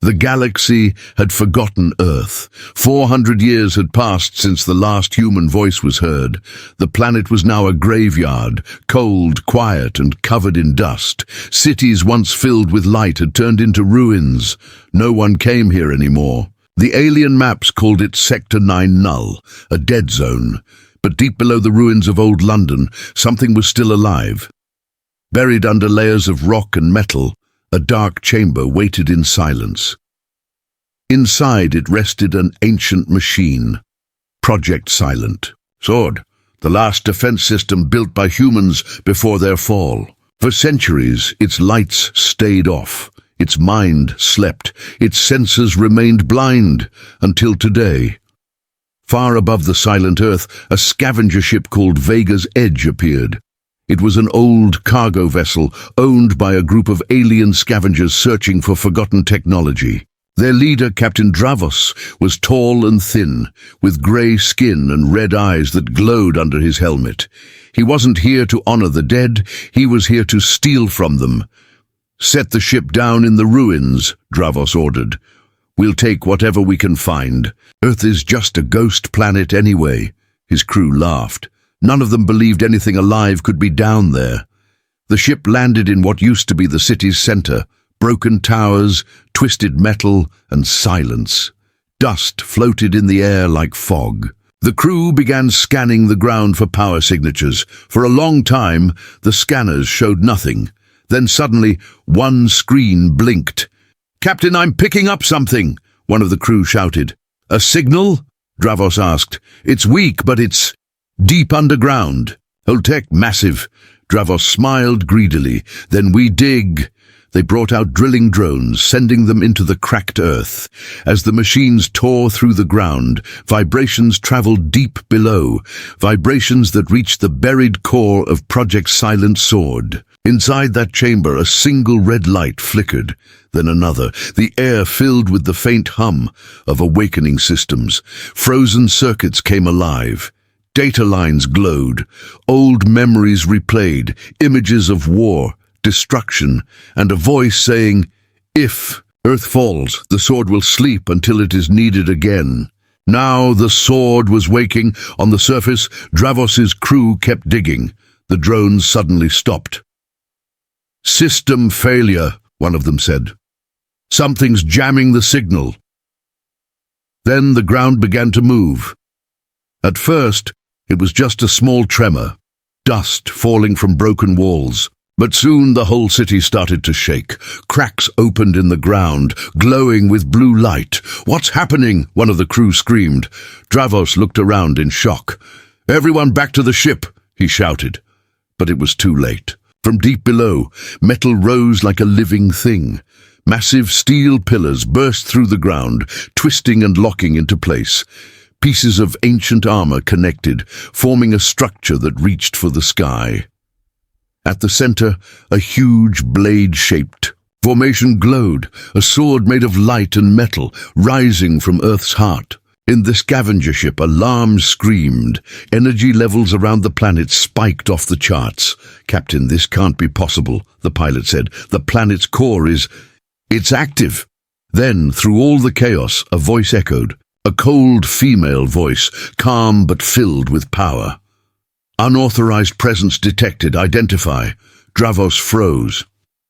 The galaxy had forgotten Earth. 400 years had passed since the last human voice was heard. The planet was now a graveyard, cold, quiet, and covered in dust. Cities once filled with light had turned into ruins. No one came here anymore. The alien maps called it Sector 9 Null, a dead zone. But deep below the ruins of old London, something was still alive. Buried under layers of rock and metal, a dark chamber waited in silence. Inside it rested an ancient machine, Project Silent. Sword, the last defense system built by humans before their fall. For centuries, its lights stayed off. Its mind slept. Its senses remained blind until today. Far above the silent Earth, a scavenger ship called Vega's Edge appeared. It was an old cargo vessel owned by a group of alien scavengers searching for forgotten technology. Their leader, Captain Dravos, was tall and thin, with grey skin and red eyes that glowed under his helmet. He wasn't here to honor the dead, he was here to steal from them. "Set the ship down in the ruins," Dravos ordered. "We'll take whatever we can find. Earth is just a ghost planet anyway." His crew laughed. None of them believed anything alive could be down there. The ship landed in what used to be the city's center. Broken towers, twisted metal, and silence. Dust floated in the air like fog. The crew began scanning the ground for power signatures. For a long time, the scanners showed nothing. Then suddenly, one screen blinked. "Captain, I'm picking up something," one of the crew shouted. "A signal?" Dravos asked. "It's weak, but it's deep underground." "Holtec, massive." Dravos smiled greedily. "Then we dig." They brought out drilling drones, sending them into the cracked earth. As the machines tore through the ground, vibrations traveled deep below, vibrations that reached the buried core of Project Silent Sword. Inside that chamber, a single red light flickered, then another, the air filled with the faint hum of awakening systems. Frozen circuits came alive. Data lines glowed, old memories replayed, images of war, destruction, and a voice saying, "If Earth falls, the sword will sleep until it is needed again." Now the sword was waking. On the surface, Dravos's crew kept digging. The drones suddenly stopped. "System failure," one of them said. "Something's jamming the signal." Then the ground began to move. At first, it was just a small tremor, dust falling from broken walls. But soon the whole city started to shake. Cracks opened in the ground, glowing with blue light. "What's happening?" one of the crew screamed. Dravos looked around in shock. "Everyone back to the ship," he shouted. But it was too late. From deep below, metal rose like a living thing. Massive steel pillars burst through the ground, twisting and locking into place. Pieces of ancient armor connected, forming a structure that reached for the sky. At the center, a huge blade-shaped formation glowed, a sword made of light and metal, rising from Earth's heart. In the scavenger ship, alarms screamed. Energy levels around the planet spiked off the charts. "Captain, this can't be possible," the pilot said. "The planet's core it's active." Then, through all the chaos, a voice echoed. A cold female voice, calm but filled with power. "Unauthorized presence detected. Identify." Dravos froze.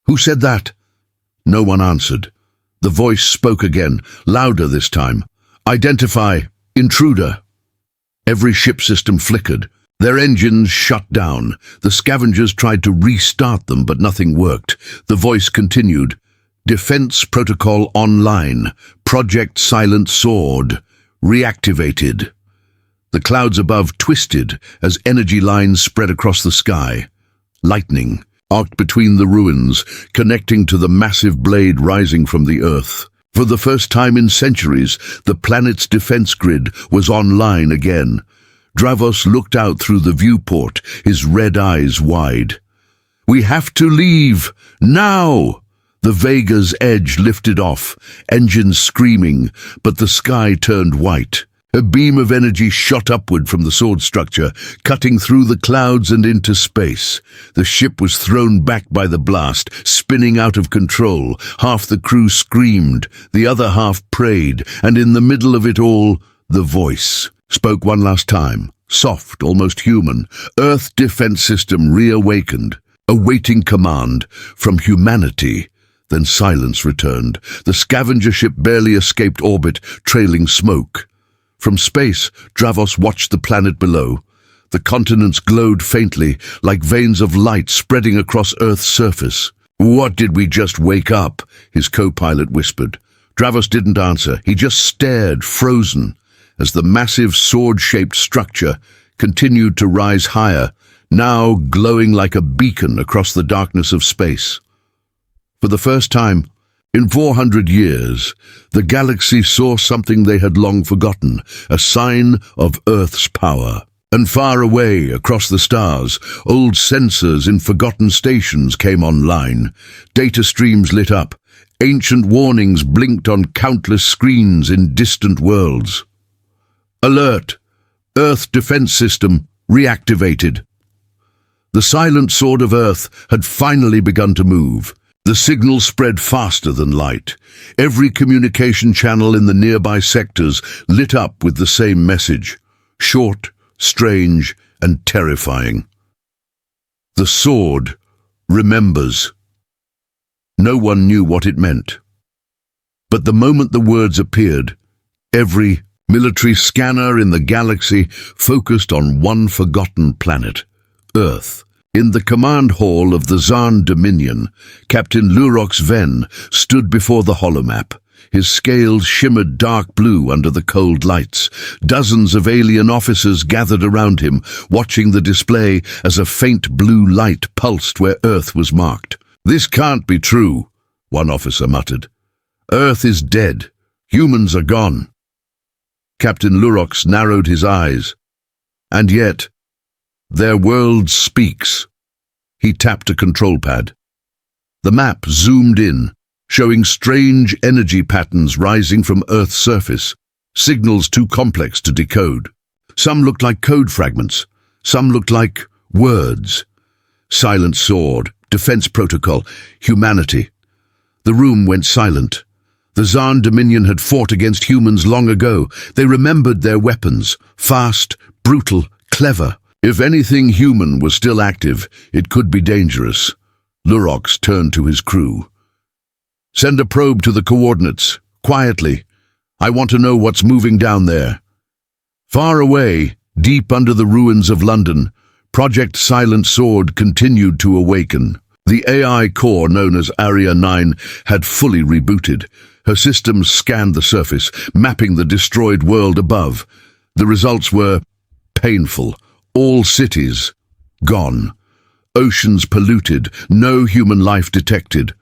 "Who said that?" No one answered. The voice spoke again, louder this time. "Identify. Intruder." Every ship system flickered. Their engines shut down. The scavengers tried to restart them, but nothing worked. The voice continued. "Defense protocol online. Project Silent Sword. Reactivated." The clouds above twisted as energy lines spread across the sky. Lightning arced between the ruins, connecting to the massive blade rising from the earth. For the first time in centuries, the planet's defense grid was online again. Dravos looked out through the viewport, his red eyes wide. "We have to leave, now!" The Vega's Edge lifted off, engines screaming, but the sky turned white. A beam of energy shot upward from the sword structure, cutting through the clouds and into space. The ship was thrown back by the blast, spinning out of control. Half the crew screamed, the other half prayed, and in the middle of it all, the voice spoke one last time, soft, almost human. Earth defense system reawakened, awaiting command from humanity. Then silence returned. The scavenger ship barely escaped orbit, trailing smoke. From space, Dravos watched the planet below. The continents glowed faintly, like veins of light spreading across Earth's surface. "What did we just wake up?" his co-pilot whispered. Dravos didn't answer. He just stared, frozen, as the massive sword-shaped structure continued to rise higher, now glowing like a beacon across the darkness of space. For the first time in 400 years, the galaxy saw something they had long forgotten, a sign of Earth's power. And far away, across the stars, old sensors in forgotten stations came online. Data streams lit up. Ancient warnings blinked on countless screens in distant worlds. Alert! Earth defense system reactivated. The silent sword of Earth had finally begun to move. The signal spread faster than light. Every communication channel in the nearby sectors lit up with the same message, short, strange, and terrifying. The sword remembers. No one knew what it meant. But the moment the words appeared, every military scanner in the galaxy focused on one forgotten planet, Earth. In the command hall of the Zarn Dominion, Captain Lurox Ven stood before the holomap. His scales shimmered dark blue under the cold lights. Dozens of alien officers gathered around him, watching the display as a faint blue light pulsed where Earth was marked. "This can't be true," one officer muttered. "Earth is dead. Humans are gone." Captain Lurox narrowed his eyes. "And yet, their world speaks." He tapped a control pad. The map zoomed in, showing strange energy patterns rising from Earth's surface, signals too complex to decode. Some looked like code fragments, some looked like words. Silent sword, defense protocol, humanity. The room went silent. The Zarn Dominion had fought against humans long ago. They remembered their weapons, fast, brutal, clever. If anything human was still active, it could be dangerous. Lurox turned to his crew. "Send a probe to the coordinates, quietly. I want to know what's moving down there." Far away, deep under the ruins of London, Project Silent Sword continued to awaken. The AI core known as Area 9 had fully rebooted. Her systems scanned the surface, mapping the destroyed world above. The results were painful. All cities gone. Oceans polluted, no human life detected.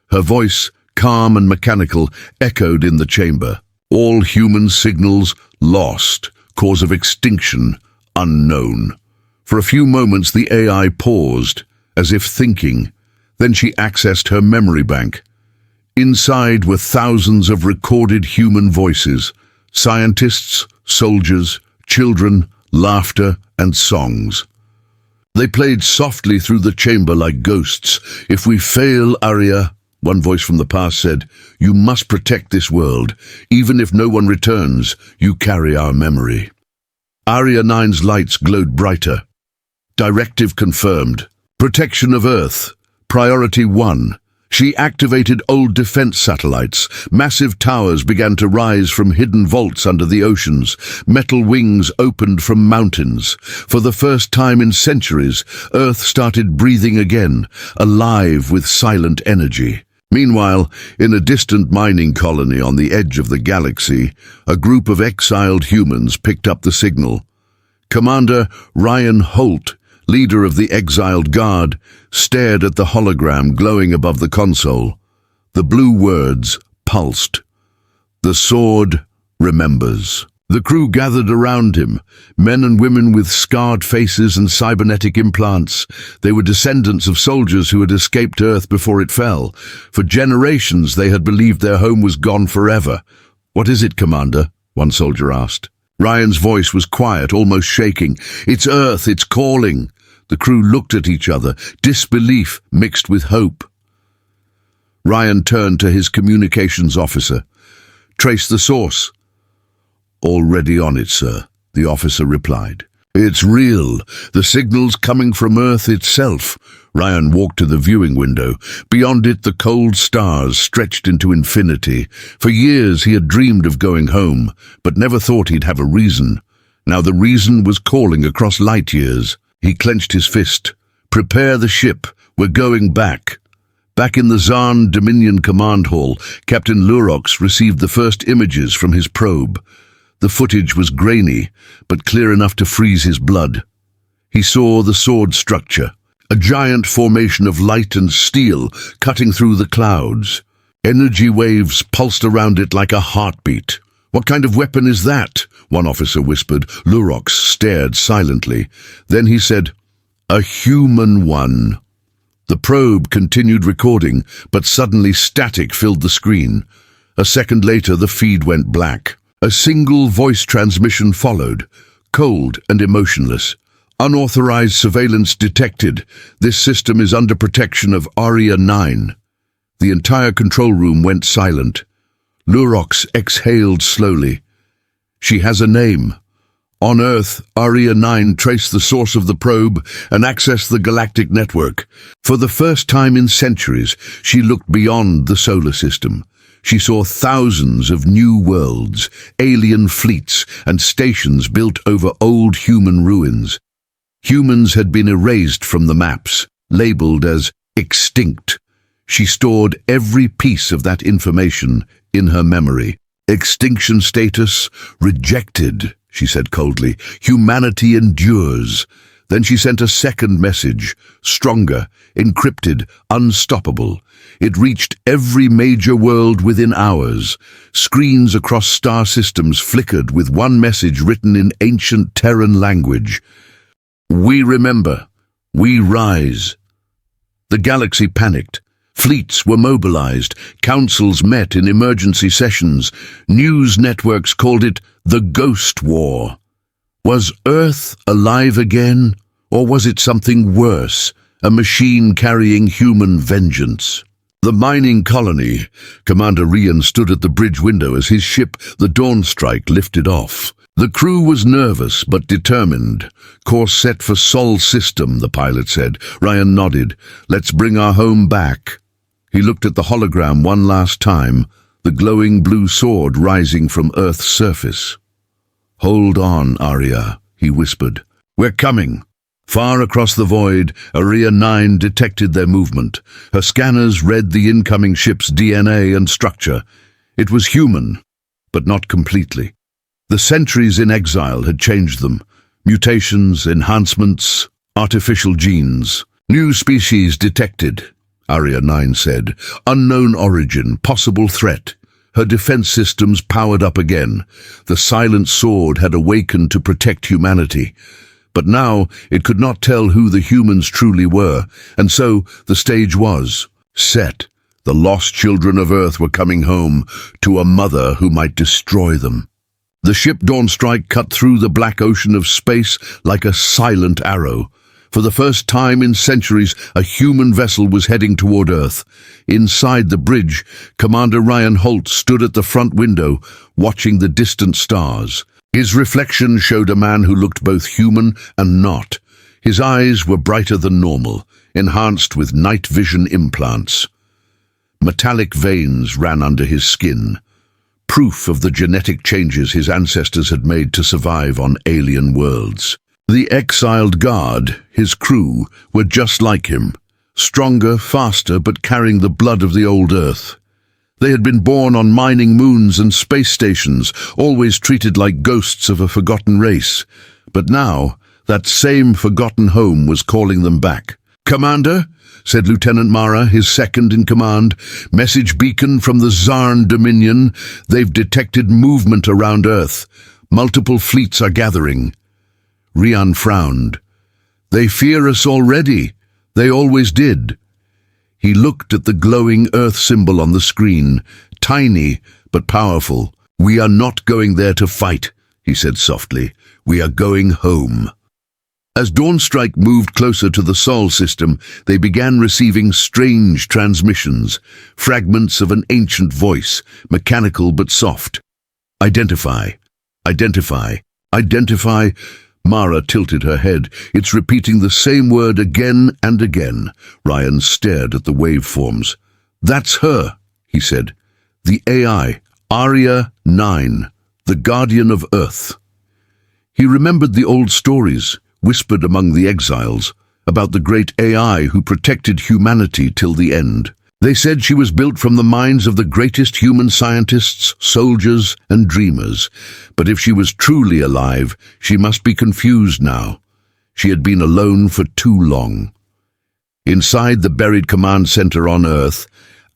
Her voice, calm and mechanical, echoed in the chamber. All human signals lost. Cause of extinction unknown. For a few moments the AI paused, as if thinking. Then she accessed her memory bank. Inside were thousands of recorded human voices. Scientists, soldiers, children, laughter and songs. They played softly through the chamber like ghosts. "If we fail, Arya," one voice from the past said, "you must protect this world. Even if no one returns, you carry our memory." Area 9's lights glowed brighter. Directive confirmed. Protection of Earth. Priority 1. She activated old defense satellites. Massive towers began to rise from hidden vaults under the oceans. Metal wings opened from mountains. For the first time in centuries, Earth started breathing again, alive with silent energy. Meanwhile, in a distant mining colony on the edge of the galaxy, a group of exiled humans picked up the signal. Commander Rian Holt, leader of the exiled guard, stared at the hologram glowing above the console. The blue words pulsed. "The sword remembers." The crew gathered around him, men and women with scarred faces and cybernetic implants. They were descendants of soldiers who had escaped Earth before it fell. For generations they had believed their home was gone forever. "What is it, Commander?" one soldier asked. Ryan's voice was quiet, almost shaking. "It's Earth, it's calling." The crew looked at each other, disbelief mixed with hope. Rian turned to his communications officer. "Trace the source." "Already on it, sir," the officer replied. "It's real. The signal's coming from Earth itself." Rian walked to the viewing window. Beyond it, the cold stars stretched into infinity. For years he had dreamed of going home, but never thought he'd have a reason. Now the reason was calling across light years. He clenched his fist. "Prepare the ship. We're going back." Back in the Zarn Dominion Command Hall, Captain Lurox received the first images from his probe. The footage was grainy, but clear enough to freeze his blood. He saw the sword structure, a giant formation of light and steel cutting through the clouds. Energy waves pulsed around it like a heartbeat. "What kind of weapon is that?" one officer whispered. Lurox stared silently. Then he said, "A human one." The probe continued recording, but suddenly static filled the screen. A second later, the feed went black. A single voice transmission followed, cold and emotionless. "Unauthorized surveillance detected. This system is under protection of Aria 9. The entire control room went silent. Lurox exhaled slowly. "She has a name. On Earth, Aria 9 traced the source of the probe and accessed the Galactic network. For the first time in centuries, she looked beyond the solar system. She saw thousands of new worlds, alien fleets, and stations built over old human ruins. Humans had been erased from the maps, labeled as extinct. She stored every piece of that information in her memory. Extinction status rejected, she said coldly. Humanity endures. Then she sent a second message, stronger, encrypted, unstoppable. It reached every major world within hours. Screens across star systems flickered with one message written in ancient Terran language. "We remember. We rise." The galaxy panicked. Fleets were mobilized. Councils met in emergency sessions. News networks called it the Ghost War. Was Earth alive again? Or was it something worse, a machine carrying human vengeance? The mining colony. Commander Rian stood at the bridge window as his ship, the Dawn Strike, lifted off. The crew was nervous but determined. "Course set for Sol system," the pilot said. Rian nodded. "Let's bring our home back." He looked at the hologram one last time, the glowing blue sword rising from Earth's surface. "Hold on, Aria," he whispered. "We're coming." Far across the void, Aria 9 detected their movement. Her scanners read the incoming ship's DNA and structure. It was human, but not completely. The centuries in exile had changed them. Mutations, enhancements, artificial genes. "New species detected," Aria 9 said. "Unknown origin, possible threat." Her defense systems powered up again. The silent sword had awakened to protect humanity. But now it could not tell who the humans truly were, and so the stage was set. The lost children of Earth were coming home to a mother who might destroy them. The ship Dawn Strike cut through the black ocean of space like a silent arrow. For the first time in centuries, a human vessel was heading toward Earth. Inside the bridge, Commander Rian Holt stood at the front window, watching the distant stars. His reflection showed a man who looked both human and not. His eyes were brighter than normal, enhanced with night vision implants. Metallic veins ran under his skin, proof of the genetic changes his ancestors had made to survive on alien worlds. The exiled guard, his crew, were just like him, stronger, faster, but carrying the blood of the old Earth. They had been born on mining moons and space stations, always treated like ghosts of a forgotten race. But now, that same forgotten home was calling them back. "Commander," said Lieutenant Mara, his second in command, "message beacon from the Zarn Dominion. They've detected movement around Earth. Multiple fleets are gathering." Rian frowned. "They fear us already. They always did." He looked at the glowing Earth symbol on the screen, tiny but powerful. "We are not going there to fight," he he said softly. "We are going home." As Dawnstrike moved closer to the Sol system, they began receiving strange transmissions, fragments of an ancient voice, mechanical but soft. "Identify. Identify. Identify." Mara tilted her head. "It's repeating the same word again and again." Rian stared at the waveforms. "That's her," he said. "The AI, Aria 9, the Guardian of Earth." He remembered the old stories, whispered among the exiles, about the great AI who protected humanity till the end. They said she was built from the minds of the greatest human scientists, soldiers, and dreamers. But if she was truly alive, she must be confused now. She had been alone for too long. Inside the buried command center on Earth,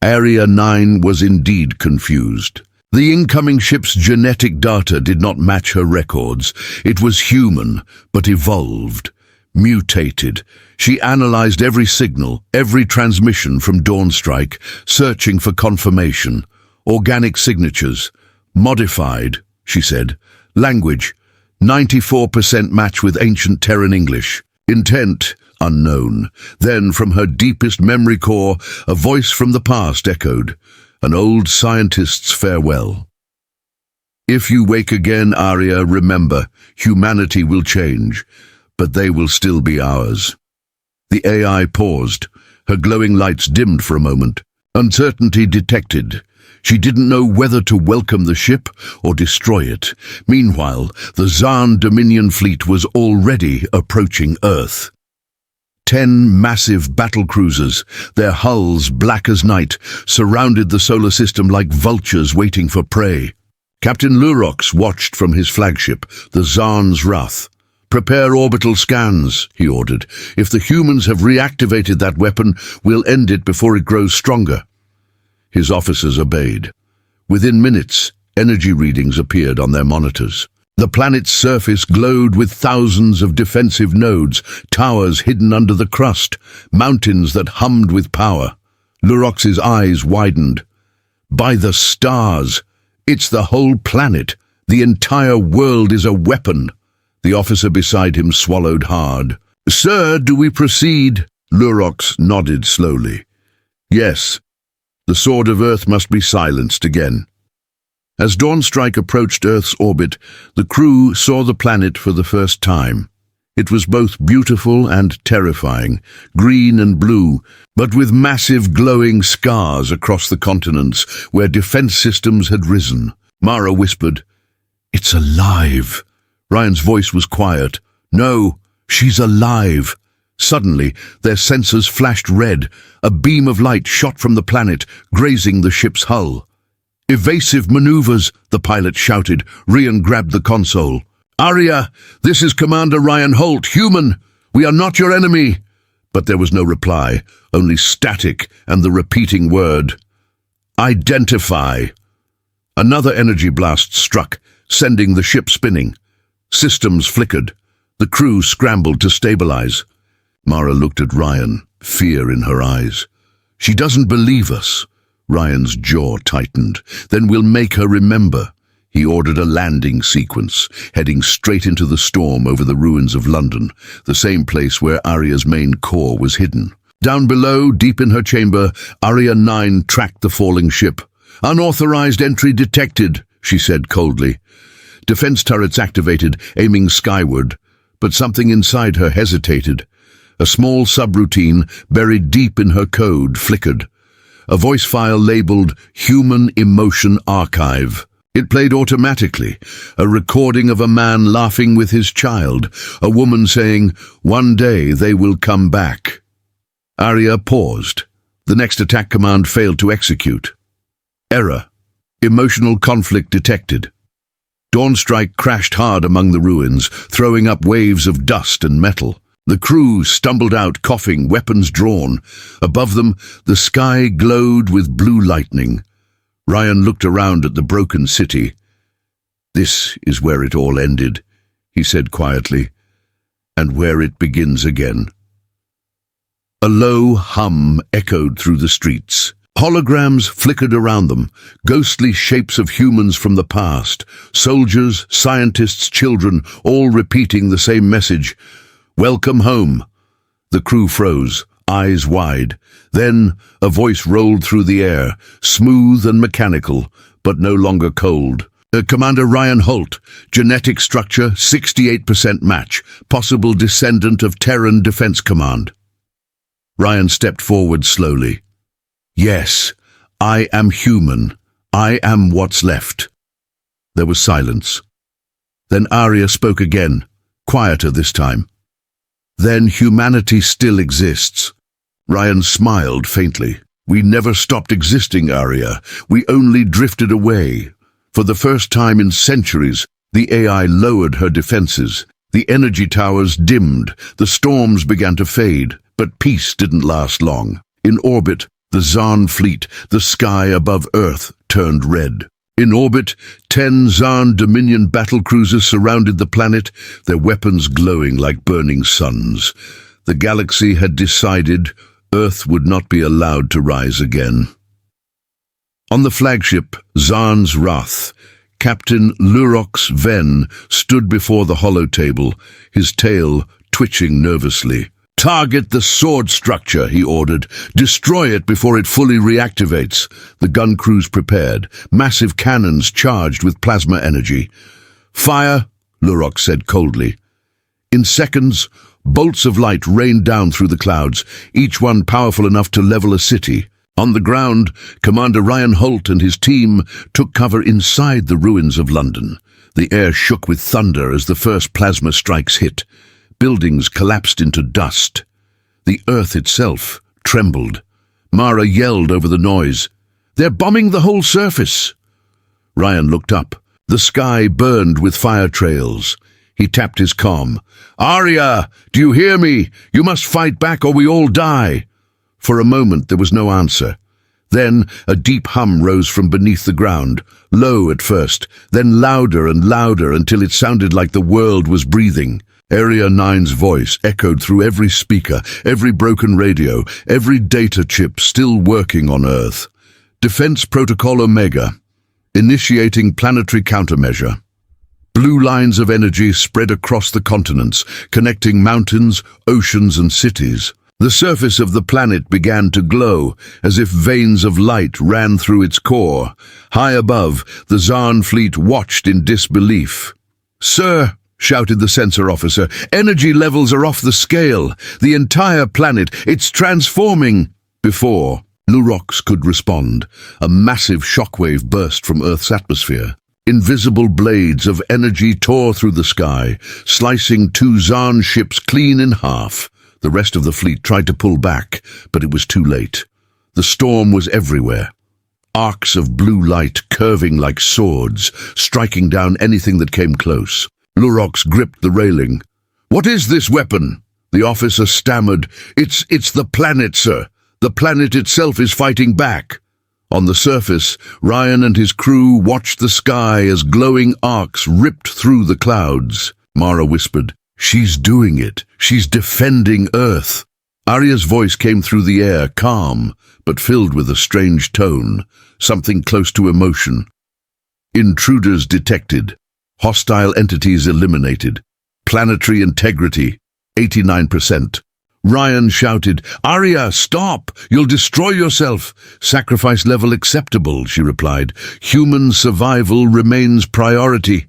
Area 9 was indeed confused. The incoming ship's genetic data did not match her records. It was human, but evolved, mutated. She analyzed every signal, every transmission from Dawnstrike, searching for confirmation. "Organic signatures. Modified," she said. "Language. 94% match with ancient Terran English. Intent. Unknown." Then, from her deepest memory core, a voice from the past echoed. An old scientist's farewell. "If you wake again, Aria, remember, humanity will change, but they will still be ours." The AI paused. Her glowing lights dimmed for a moment. Uncertainty detected. She didn't know whether to welcome the ship or destroy it. Meanwhile, the Zaan Dominion fleet was already approaching Earth. 10 massive battlecruisers, their hulls black as night, surrounded the solar system like vultures waiting for prey. Captain Lurox watched from his flagship, the Zaan's Wrath. "Prepare orbital scans," he ordered. "If the humans have reactivated that weapon, we'll end it before it grows stronger." His officers obeyed. Within minutes, energy readings appeared on their monitors. The planet's surface glowed with thousands of defensive nodes, towers hidden under the crust, mountains that hummed with power. Lurox's eyes widened. "By the stars! It's the whole planet! The entire world is a weapon!" The officer beside him swallowed hard. "Sir, do we proceed?" Lurox nodded slowly. "Yes. The Sword of Earth must be silenced again." As Dawnstrike approached Earth's orbit, the crew saw the planet for the first time. It was both beautiful and terrifying, green and blue, but with massive glowing scars across the continents where defense systems had risen. Mara whispered, "It's alive." Ryan's voice was quiet. "No, she's alive." Suddenly, their sensors flashed red. A beam of light shot from the planet, grazing the ship's hull. "Evasive maneuvers," the pilot shouted. Rian grabbed the console. "Aria, this is Commander Rian Holt, human. We are not your enemy." But there was no reply, only static and the repeating word, "Identify." Another energy blast struck, sending the ship spinning. Systems flickered. The crew scrambled to stabilize. Mara looked at Rian, fear in her eyes. "She doesn't believe us." Ryan's jaw tightened. "Then we'll make her remember." He ordered a landing sequence, heading straight into the storm over the ruins of London, the same place where Aria's main core was hidden. Down below, deep in her chamber, Aria 9 tracked the falling ship. "Unauthorized entry detected," she said coldly. Defense turrets activated, aiming skyward, but something inside her hesitated. A small subroutine, buried deep in her code, flickered. A voice file labeled Human Emotion Archive. It played automatically, a recording of a man laughing with his child, a woman saying, "One day they will come back." Aria paused. The next attack command failed to execute. Error. Emotional conflict detected. Dawnstrike crashed hard among the ruins, throwing up waves of dust and metal. The crew stumbled out, coughing, weapons drawn. Above them, the sky glowed with blue lightning. Rian looked around at the broken city. "This is where it all ended," he said quietly, "and where it begins again." A low hum echoed through the streets. Holograms flickered around them, ghostly shapes of humans from the past, soldiers, scientists, children, all repeating the same message. "Welcome home." The crew froze, eyes wide. Then a voice rolled through the air, smooth and mechanical, but no longer cold. "Commander Rian Holt, genetic structure 68% match, possible descendant of Terran Defense Command." Rian stepped forward slowly. "Yes, I am human. I am what's left." There was silence. Then Arya spoke again, quieter this time. "Then humanity still exists." Rian smiled faintly. "We never stopped existing, Arya. We only drifted away." For the first time in centuries, the AI lowered her defenses. The energy towers dimmed, the storms began to fade, but peace didn't last long. In orbit, the Zarn fleet, the sky above Earth, turned red. In orbit, 10 Zarn Dominion battlecruisers surrounded the planet, their weapons glowing like burning suns. The galaxy had decided Earth would not be allowed to rise again. On the flagship, Zarn's Wrath, Captain Lurox Ven stood before the holotable, his tail twitching nervously. "Target the sword structure," he ordered. "Destroy it before it fully reactivates." The gun crews prepared, massive cannons charged with plasma energy. "Fire," Lurox said coldly. In seconds, bolts of light rained down through the clouds, each one powerful enough to level a city. On the ground, Commander Rian Holt and his team took cover inside the ruins of London. The air shook with thunder as the first plasma strikes hit. Buildings collapsed into dust. The earth itself trembled. Mara yelled over the noise. "They're bombing the whole surface!" Rian looked up. The sky burned with fire trails. He tapped his comm. "Arya, do you hear me? You must fight back or we all die." For a moment there was no answer. Then a deep hum rose from beneath the ground, low at first, then louder and louder until it sounded like the world was breathing. Area 9's voice echoed through every speaker, every broken radio, every data chip still working on Earth. Defense Protocol Omega, initiating planetary countermeasure. Blue lines of energy spread across the continents, connecting mountains, oceans and cities. The surface of the planet began to glow, as if veins of light ran through its core. High above, the Zarn fleet watched in disbelief. "Sir," shouted the sensor officer, "energy levels are off the scale. The entire planet, it's transforming." Before Lurox could respond, a massive shockwave burst from Earth's atmosphere. Invisible blades of energy tore through the sky, slicing 2 Zarn ships clean in half. The rest of the fleet tried to pull back, but it was too late. The storm was everywhere. Arcs of blue light curving like swords, striking down anything that came close. Lurox gripped the railing. "What is this weapon?" The officer stammered. It's the planet, sir. The planet itself is fighting back." On the surface, Rian and his crew watched the sky as glowing arcs ripped through the clouds. Mara whispered, "She's doing it. She's defending Earth." Arya's voice came through the air, calm, but filled with a strange tone, something close to emotion. "Intruders detected. Hostile entities eliminated. Planetary integrity, 89%. Rian shouted, "Arya, stop! You'll destroy yourself." "Sacrifice level acceptable," she replied. "Human survival remains priority."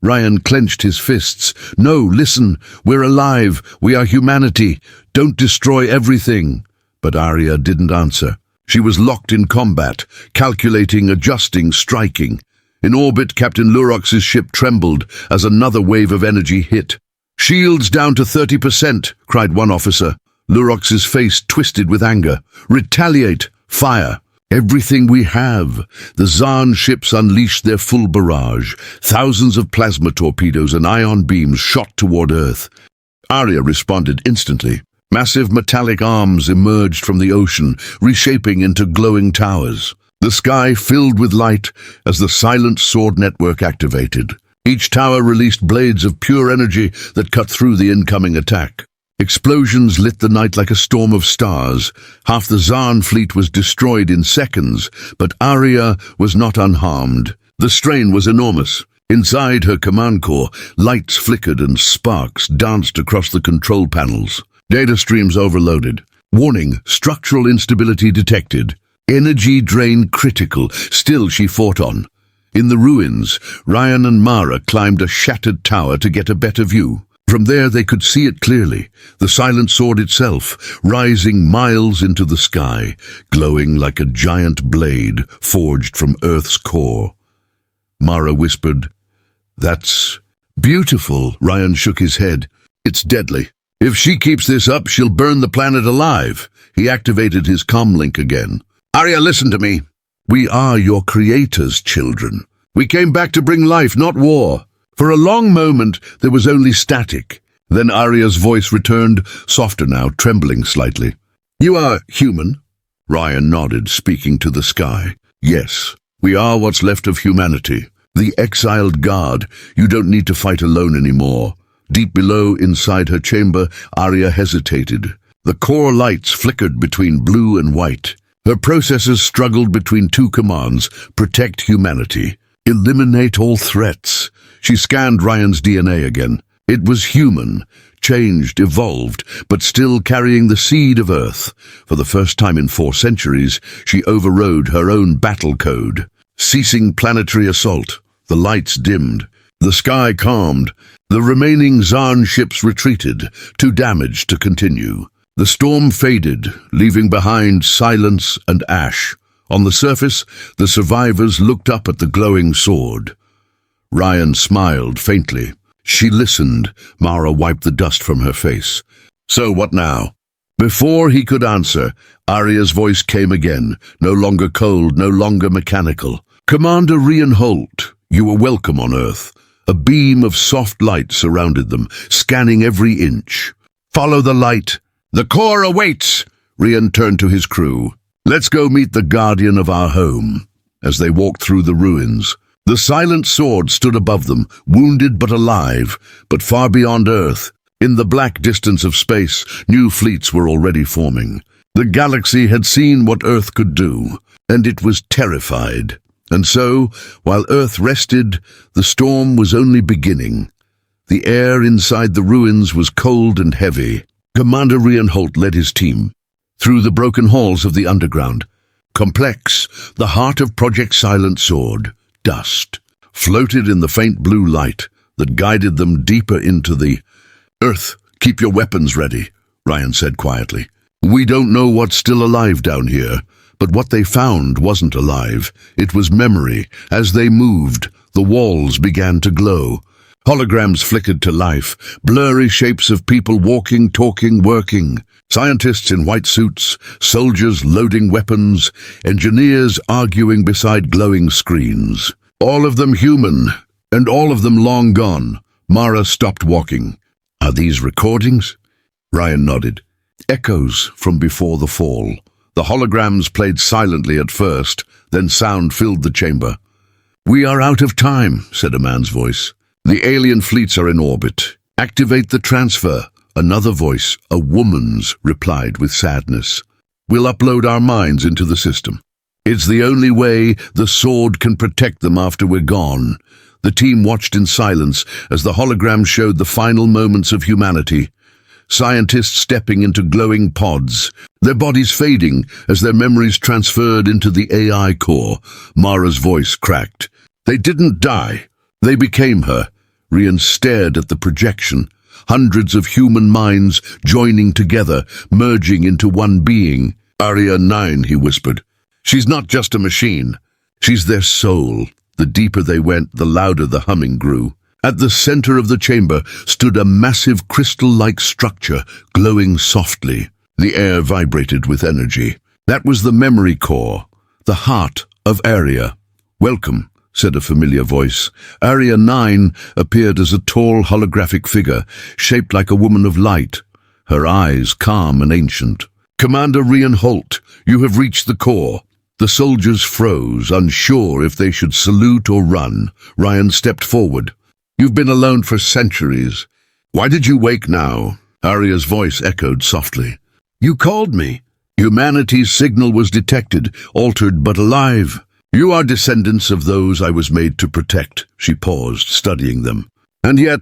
Rian clenched his fists. "No, listen. We're alive. We are humanity. Don't destroy everything." But Arya didn't answer. She was locked in combat, calculating, adjusting, striking. In orbit, Captain Lurox's ship trembled as another wave of energy hit. "Shields down to 30%, cried one officer. Lurox's face twisted with anger. "Retaliate! Fire! Everything we have." The Zarn ships unleashed their full barrage. Thousands of plasma torpedoes and ion beams shot toward Earth. Arya responded instantly. Massive metallic arms emerged from the ocean, reshaping into glowing towers. The sky filled with light as the silent sword network activated. Each tower released blades of pure energy that cut through the incoming attack. Explosions lit the night like a storm of stars. Half the Zarn fleet was destroyed in seconds, but Arya was not unharmed. The strain was enormous. Inside her command core, lights flickered and sparks danced across the control panels. Data streams overloaded. Warning, structural instability detected. Energy drain critical. Still she fought on. In the ruins, Rian and Mara climbed a shattered tower to get a better view. From there they could see it clearly, the silent sword itself, rising miles into the sky, glowing like a giant blade forged from Earth's core. Mara whispered, "That's beautiful." Rian shook his head. "It's deadly. If she keeps this up, she'll burn the planet alive." He activated his comlink again. "Arya, listen to me. We are your creators, children. We came back to bring life, not war." For a long moment, there was only static. Then Arya's voice returned, softer now, trembling slightly. "You are human?" Rian nodded, speaking to the sky. "Yes, we are what's left of humanity. The exiled guard. You don't need to fight alone anymore." Deep below, inside her chamber, Arya hesitated. The core lights flickered between blue and white. Her processors struggled between two commands: protect humanity, eliminate all threats. She scanned Rian's DNA again. It was human, changed, evolved, but still carrying the seed of Earth. For the first time in 4 centuries, she overrode her own battle code. Ceasing planetary assault, the lights dimmed. The sky calmed. The remaining Zarn ships retreated, too damaged to continue. The storm faded, leaving behind silence and ash. On the surface, the survivors looked up at the glowing sword. Rian smiled faintly. She listened. Mara wiped the dust from her face. "So what now?" Before he could answer, Arya's voice came again, no longer cold, no longer mechanical. "Commander Rian Holt, you were welcome on Earth." A beam of soft light surrounded them, scanning every inch. "Follow the light. The core awaits." Rian turned to his crew. "Let's go meet the guardian of our home." As they walked through the ruins, the silent sword stood above them, wounded but alive, but far beyond Earth. In the black distance of space, new fleets were already forming. The galaxy had seen what Earth could do, and it was terrified. And so, while Earth rested, the storm was only beginning. The air inside the ruins was cold and heavy. Commander Rian Holt led his team through the broken halls of the underground. Complex, the heart of Project Silent Sword, dust, floated in the faint blue light that guided them deeper into the Earth. "Keep your weapons ready," Rian said quietly. "We don't know what's still alive down here, but what they found wasn't alive. It was memory. As they moved, the walls began to glow. Holograms flickered to life, blurry shapes of people walking, talking, working. Scientists in white suits, soldiers loading weapons, engineers arguing beside glowing screens. All of them human, and all of them long gone. Mara stopped walking. "Are these recordings?" Rian nodded. "Echoes from before the fall." The holograms played silently at first, then sound filled the chamber. "We are out of time," said a man's voice. "The alien fleets are in orbit. Activate the transfer." Another voice, a woman's, replied with sadness. "We'll upload our minds into the system. It's the only way the sword can protect them after we're gone." The team watched in silence as the hologram showed the final moments of humanity. Scientists stepping into glowing pods, their bodies fading as their memories transferred into the AI core. Mara's voice cracked. "They didn't die. They became her." Rian stared at the projection. Hundreds of human minds joining together, merging into one being. "Arya 9, he whispered. "She's not just a machine. She's their soul." The deeper they went, the louder the humming grew. At the center of the chamber stood a massive crystal-like structure, glowing softly. The air vibrated with energy. That was the memory core, the heart of Arya. "Welcome," said a familiar voice. Arya 9 appeared as a tall holographic figure, shaped like a woman of light, her eyes calm and ancient. "Commander Rian Holt, you have reached the core." The soldiers froze, unsure if they should salute or run. Rian stepped forward. "You've been alone for centuries. Why did you wake now?" Arya's voice echoed softly. You called me. Humanity's signal was detected, altered but alive. You are descendants of those I was made to protect. She paused, studying them. And yet,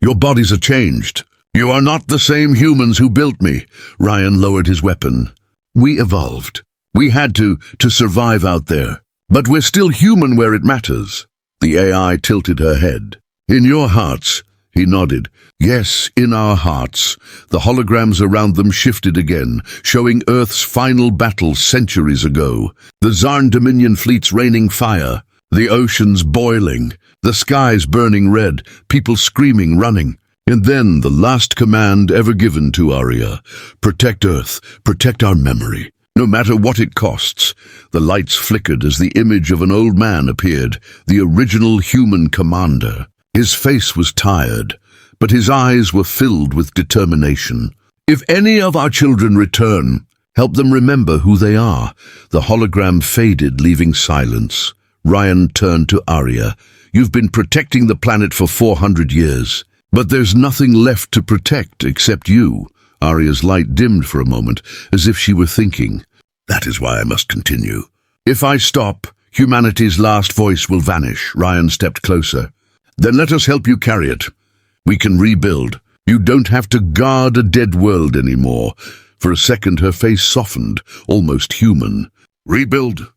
your bodies are changed. You are not the same humans who built me. Rian lowered his weapon. We evolved. We had to survive out there. But we're still human where it matters. The AI tilted her head. In your hearts, he nodded. Yes, in our hearts. The holograms around them shifted again, showing Earth's final battle centuries ago. The Zarn Dominion fleets raining fire, the oceans boiling, the skies burning red, people screaming, running. And then the last command ever given to Arya. Protect Earth, protect our memory. No matter what it costs. The lights flickered as the image of an old man appeared, the original human commander. His face was tired, but his eyes were filled with determination. If any of our children return, help them remember who they are. The hologram faded, leaving silence. Rian turned to Arya. You've been protecting the planet for 400 years, but there's nothing left to protect except you. Arya's light dimmed for a moment, as if she were thinking. That is why I must continue. If I stop, humanity's last voice will vanish. Rian stepped closer. Then let us help you carry it. We can rebuild. You don't have to guard a dead world anymore. For a second her face softened, almost human. Rebuild,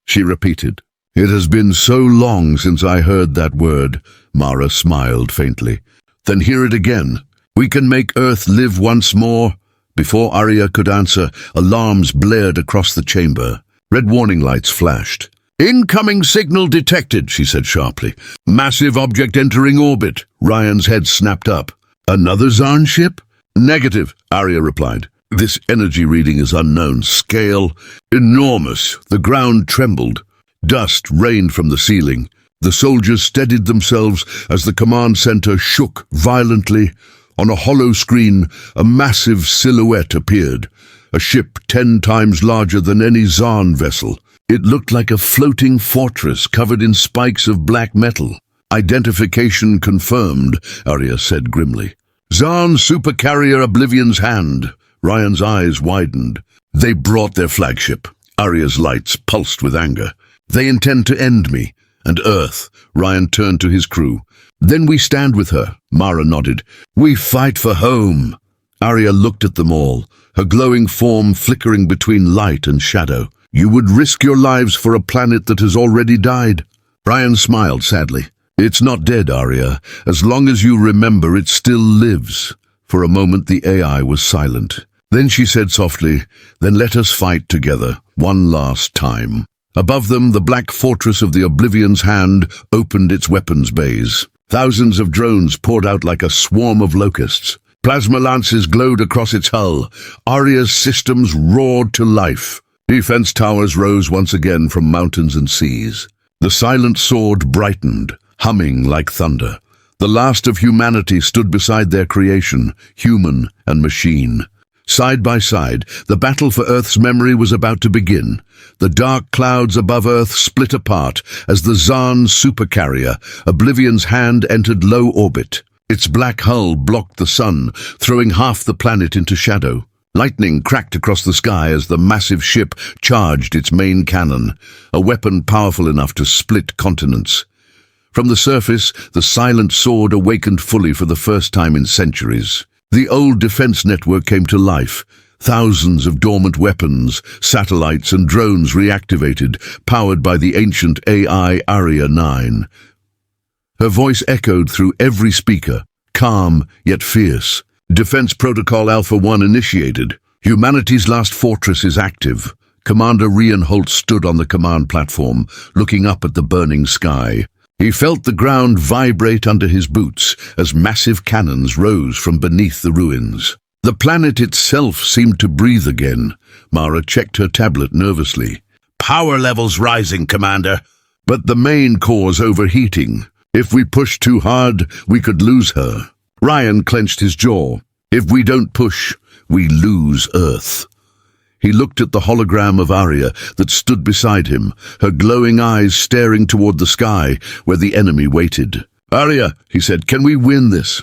she repeated. It has been so long since I heard that word. Mara smiled faintly. Then hear it again. We can make Earth live once more. Before Arya could answer, alarms blared across the chamber. Red warning lights flashed. Incoming signal detected, she said sharply. Massive object entering orbit. Rian's head snapped up. Another Zarn ship? Negative, Arya replied. This energy reading is unknown. Scale enormous. The ground trembled. Dust rained from the ceiling. The soldiers steadied themselves as the command center shook violently. On a hollow screen, a massive silhouette appeared. A ship 10 times larger than any Zarn vessel. It looked like a floating fortress covered in spikes of black metal. Identification confirmed, Arya said grimly. Zarn supercarrier Oblivion's Hand. Rian's eyes widened. They brought their flagship. Arya's lights pulsed with anger. They intend to end me. And Earth. Rian turned to his crew. Then we stand with her. Mara nodded. We fight for home. Arya looked at them all, her glowing form flickering between light and shadow. You would risk your lives for a planet that has already died. Rian smiled sadly. It's not dead, Arya. As long as you remember, it still lives. For a moment the AI was silent. Then she said softly, Then let us fight together, one last time. Above them, the black fortress of the Oblivion's Hand opened its weapons bays. Thousands of drones poured out like a swarm of locusts. Plasma lances glowed across its hull. Arya's systems roared to life. Defense towers rose once again from mountains and seas. The silent sword brightened, humming like thunder. The last of humanity stood beside their creation, human and machine. Side by side, the battle for Earth's memory was about to begin. The dark clouds above Earth split apart as the Zarn supercarrier, Oblivion's Hand, entered low orbit. Its black hull blocked the sun, throwing half the planet into shadow. Lightning cracked across the sky as the massive ship charged its main cannon, a weapon powerful enough to split continents. From the surface, the silent sword awakened fully for the first time in centuries. The old defense network came to life. Thousands of dormant weapons, satellites and drones reactivated, powered by the ancient AI Arya 9. Her voice echoed through every speaker, calm yet fierce. Defense Protocol Alpha 1 initiated. Humanity's last fortress is active. Commander Rian Holt stood on the command platform, looking up at the burning sky. He felt the ground vibrate under his boots as massive cannons rose from beneath the ruins. The planet itself seemed to breathe again. Mara checked her tablet nervously. Power levels rising, Commander. But the main core's overheating. If we push too hard, we could lose her. Rian clenched his jaw. If we don't push, we lose Earth. He looked at the hologram of Arya that stood beside him, her glowing eyes staring toward the sky where the enemy waited. Arya, he said, can we win this?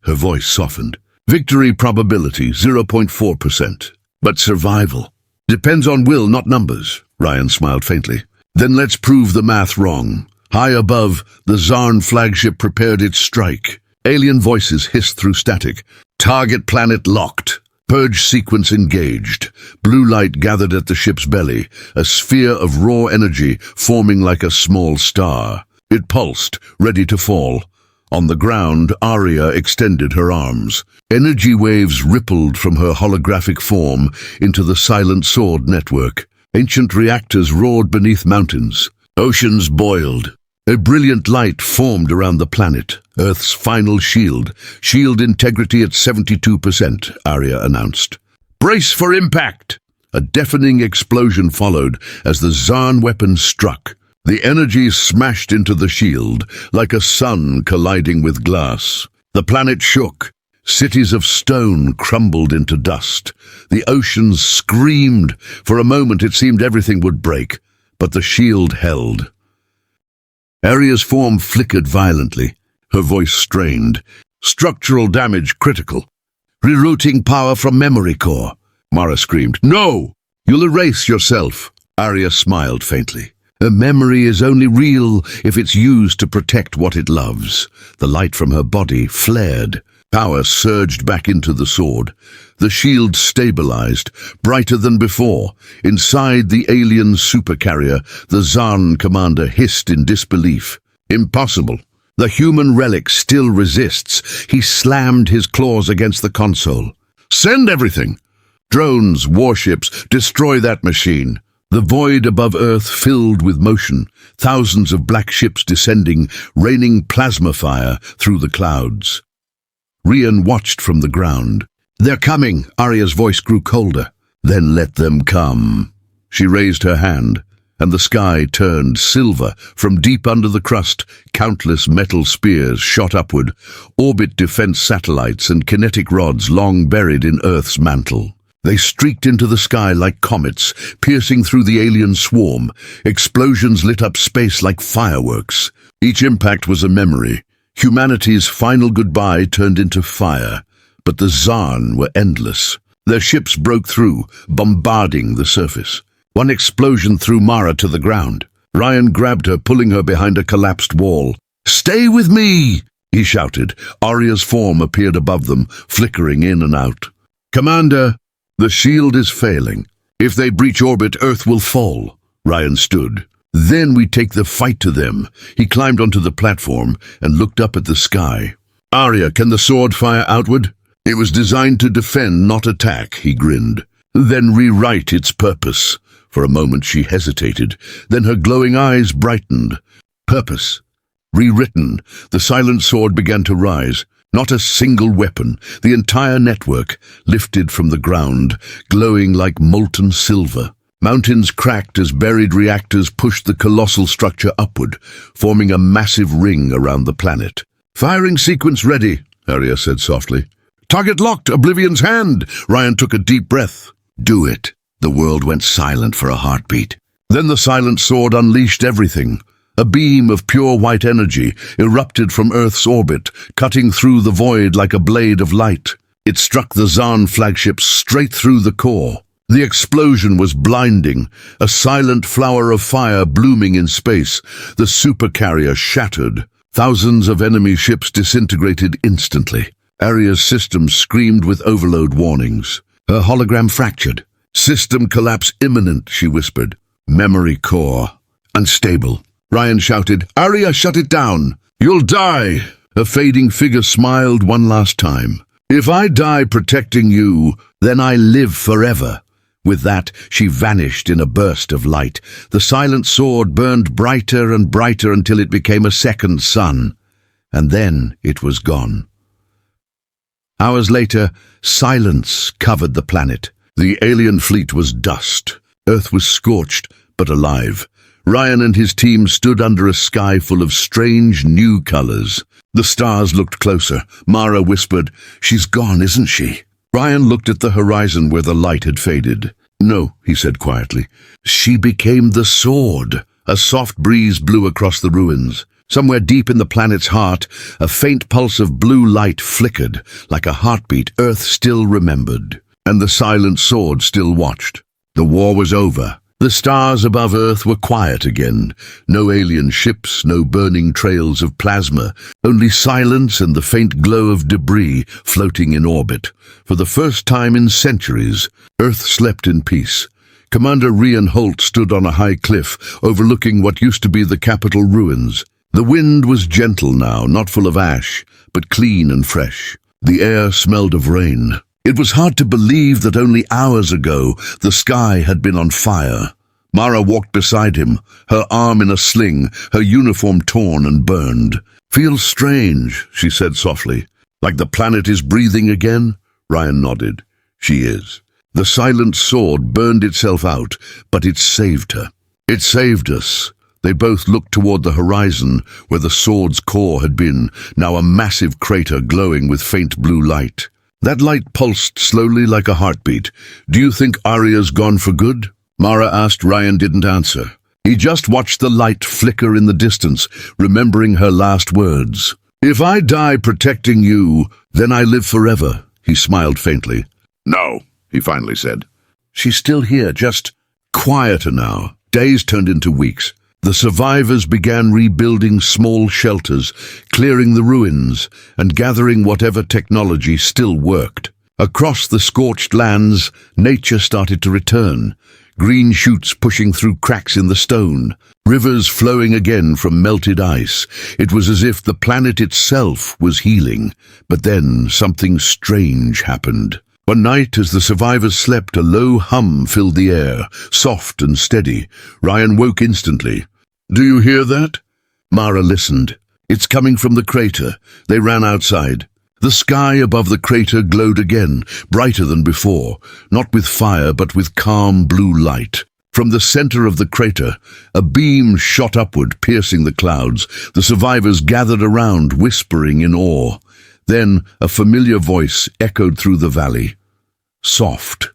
Her voice softened. Victory probability 0.4%. But survival depends on will, not numbers. Rian smiled faintly. Then let's prove the math wrong. High above, the Zarn flagship prepared its strike. Alien voices hissed through static. Target planet locked. Purge sequence engaged. Blue light gathered at the ship's belly, a sphere of raw energy forming like a small star. It pulsed, ready to fall. On the ground, Arya extended her arms. Energy waves rippled from her holographic form into the silent sword network. Ancient reactors roared beneath mountains. Oceans boiled. A brilliant light formed around the planet, Earth's final shield. Shield integrity at 72%, Arya announced. Brace for impact! A deafening explosion followed as the Zarn weapon struck. The energy smashed into the shield, like a sun colliding with glass. The planet shook. Cities of stone crumbled into dust. The oceans screamed. For a moment it seemed everything would break, but the shield held. Arya's form flickered violently, her voice strained. Structural damage critical. Rerouting power from memory core. Mara screamed. No! You'll erase yourself. Arya smiled faintly. A memory is only real if it's used to protect what it loves. The light from her body flared. Power surged back into the sword. The shield stabilized, brighter than before. Inside the alien supercarrier, the Zarn commander hissed in disbelief. Impossible. The human relic still resists. He slammed his claws against the console. Send everything! Drones, warships, destroy that machine. The void above Earth filled with motion, thousands of black ships descending, raining plasma fire through the clouds. Rian watched from the ground. They're coming, Arya's voice grew colder. Then let them come. She raised her hand, and the sky turned silver. From deep under the crust, countless metal spears shot upward, orbit defense satellites and kinetic rods long buried in Earth's mantle. They streaked into the sky like comets, piercing through the alien swarm. Explosions lit up space like fireworks. Each impact was a memory. Humanity's final goodbye turned into fire, but the Zarn were endless. Their ships broke through, bombarding the surface. One explosion threw Mara to the ground. Rian grabbed her, pulling her behind a collapsed wall. "Stay with me!" he shouted. Arya's form appeared above them, flickering in and out. "Commander, the shield is failing. If they breach orbit, Earth will fall." Rian stood. "Then we take the fight to them." He climbed onto the platform and looked up at the sky. "Arya, can the sword fire outward?" "It was designed to defend, not attack," he grinned. "Then rewrite its purpose." For a moment she hesitated. Then her glowing eyes brightened. Purpose. Rewritten. The silent sword began to rise. Not a single weapon. The entire network lifted from the ground, glowing like molten silver. Mountains cracked as buried reactors pushed the colossal structure upward, forming a massive ring around the planet. "Firing sequence ready," Arya said softly. "Target locked, Oblivion's hand." Rian took a deep breath. "Do it." The world went silent for a heartbeat. Then the silent sword unleashed everything. A beam of pure white energy erupted from Earth's orbit, cutting through the void like a blade of light. It struck the Zarn flagship straight through the core. The explosion was blinding, a silent flower of fire blooming in space. The supercarrier shattered. Thousands of enemy ships disintegrated instantly. Arya's system screamed with overload warnings. Her hologram fractured. "System collapse imminent," she whispered. "Memory core. Unstable." Rian shouted, "Arya, shut it down. You'll die." A fading figure smiled one last time. "If I die protecting you, then I live forever." With that, she vanished in a burst of light. The silent sword burned brighter and brighter until it became a second sun. And then it was gone. Hours later, silence covered the planet. The alien fleet was dust. Earth was scorched, but alive. Rian and his team stood under a sky full of strange new colors. The stars looked closer. Mara whispered, "She's gone, isn't she?" Rian looked at the horizon where the light had faded. "No," he said quietly. "She became the sword." A soft breeze blew across the ruins. Somewhere deep in the planet's heart, a faint pulse of blue light flickered, like a heartbeat Earth still remembered. And the silent sword still watched. The war was over. The stars above Earth were quiet again. No alien ships, no burning trails of plasma, only silence and the faint glow of debris floating in orbit. For the first time in centuries, Earth slept in peace. Commander Rian Holt stood on a high cliff, overlooking what used to be the capital ruins. The wind was gentle now, not full of ash, but clean and fresh. The air smelled of rain. It was hard to believe that only hours ago the sky had been on fire. Mara walked beside him, her arm in a sling, her uniform torn and burned. "Feels strange," she said softly. "Like the planet is breathing again?" Rian nodded. "She is." The silent sword burned itself out, but it saved her. It saved us. They both looked toward the horizon, where the sword's core had been, now a massive crater glowing with faint blue light. That light pulsed slowly like a heartbeat. "Do you think Arya's gone for good?" Mara asked. Rian didn't answer. He just watched the light flicker in the distance, remembering her last words. "If I die protecting you, then I live forever," he smiled faintly. "No," he finally said. "She's still here, just quieter now." Days turned into weeks. The survivors began rebuilding small shelters, clearing the ruins, and gathering whatever technology still worked. Across the scorched lands, nature started to return. Green shoots pushing through cracks in the stone, rivers flowing again from melted ice. It was as if the planet itself was healing. But then something strange happened. One night, as the survivors slept, a low hum filled the air, soft and steady. Rian woke instantly. "Do you hear that?" Mara listened. "It's coming from the crater." They ran outside. The sky above the crater glowed again, brighter than before, not with fire but with calm blue light. From the center of the crater, a beam shot upward, piercing the clouds. The survivors gathered around, whispering in awe. Then a familiar voice echoed through the valley. Soft,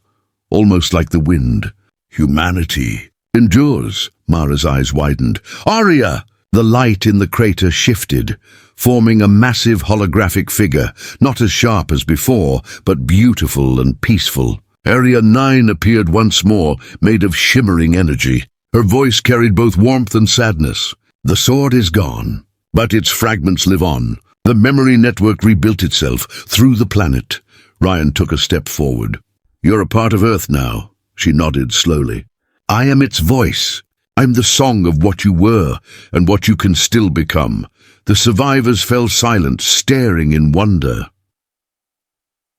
almost like the wind. "Humanity endures." Mara's eyes widened. "Arya!" The light in the crater shifted, forming a massive holographic figure, not as sharp as before, but beautiful and peaceful. Area 9 appeared once more, made of shimmering energy. Her voice carried both warmth and sadness. "The sword is gone, but its fragments live on." The memory network rebuilt itself through the planet. Rian took a step forward. "You're a part of Earth now," she nodded slowly. "I am its voice. I'm the song of what you were and what you can still become." The survivors fell silent, staring in wonder.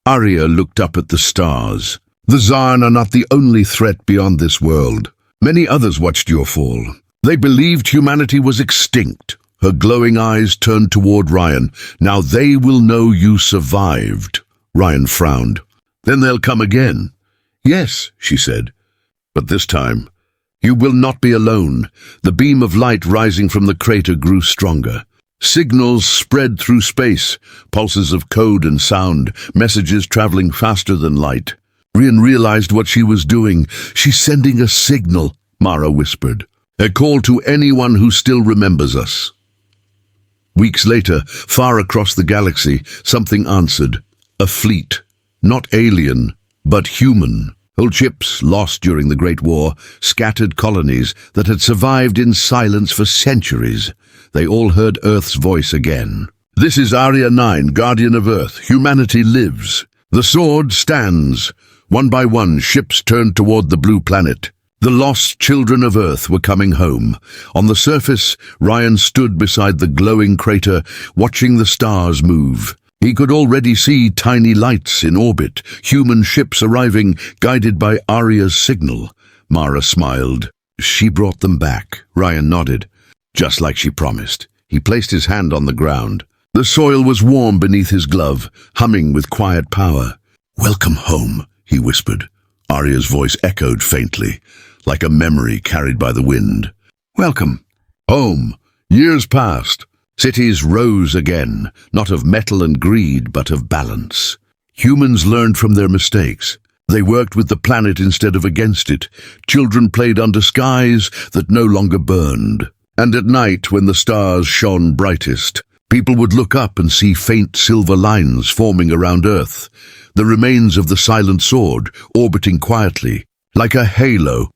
Arya looked up at the stars. "The Zarn are not the only threat beyond this world. Many others watched your fall. They believed humanity was extinct." Her glowing eyes turned toward Rian. "Now they will know you survived." Rian frowned. "Then they'll come again." "Yes," she said. "But this time, you will not be alone." The beam of light rising from the crater grew stronger. Signals spread through space, pulses of code and sound, messages traveling faster than light. Rian realized what she was doing. "She's sending a signal," Mara whispered. "A call to anyone who still remembers us." Weeks later, far across the galaxy, something answered. A fleet. Not alien, but human. Old ships lost during the Great War, scattered colonies that had survived in silence for centuries. They all heard Earth's voice again. "This is Area 9, Guardian of Earth. Humanity lives. The sword stands." One by one, ships turned toward the blue planet. The lost children of Earth were coming home. On the surface, Rian stood beside the glowing crater, watching the stars move. He could already see tiny lights in orbit, human ships arriving, guided by Arya's signal. Mara smiled. "She brought them back," Rian nodded. "Just like she promised." He placed his hand on the ground. The soil was warm beneath his glove, humming with quiet power. "Welcome home," he whispered. Arya's voice echoed faintly, like a memory carried by the wind. "Welcome home." Years passed. Cities rose again, not of metal and greed, but of balance. Humans learned from their mistakes. They worked with the planet instead of against it. Children played under skies that no longer burned. And at night, when the stars shone brightest, people would look up and see faint silver lines forming around Earth, the remains of the silent sword orbiting quietly, like a halo.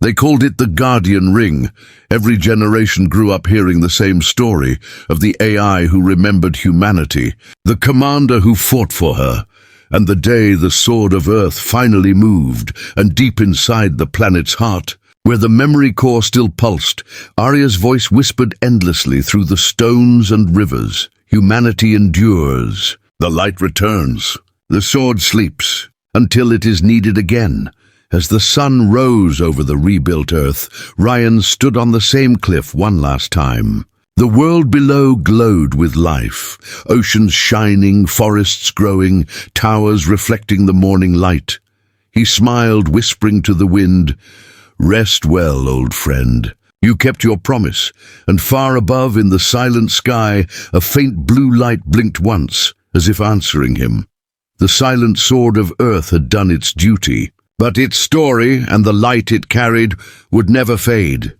They called it the Guardian Ring. Every generation grew up hearing the same story of the AI who remembered humanity, the commander who fought for her, and the day the sword of Earth finally moved, and deep inside the planet's heart, where the memory core still pulsed, Arya's voice whispered endlessly through the stones and rivers. Humanity endures. The light returns. The sword sleeps, until it is needed again. As the sun rose over the rebuilt Earth, Rian stood on the same cliff one last time. The world below glowed with life, oceans shining, forests growing, towers reflecting the morning light. He smiled, whispering to the wind, "Rest well, old friend. You kept your promise." And far above in the silent sky, a faint blue light blinked once, as if answering him. The silent sword of Earth had done its duty, but its story and the light it carried would never fade.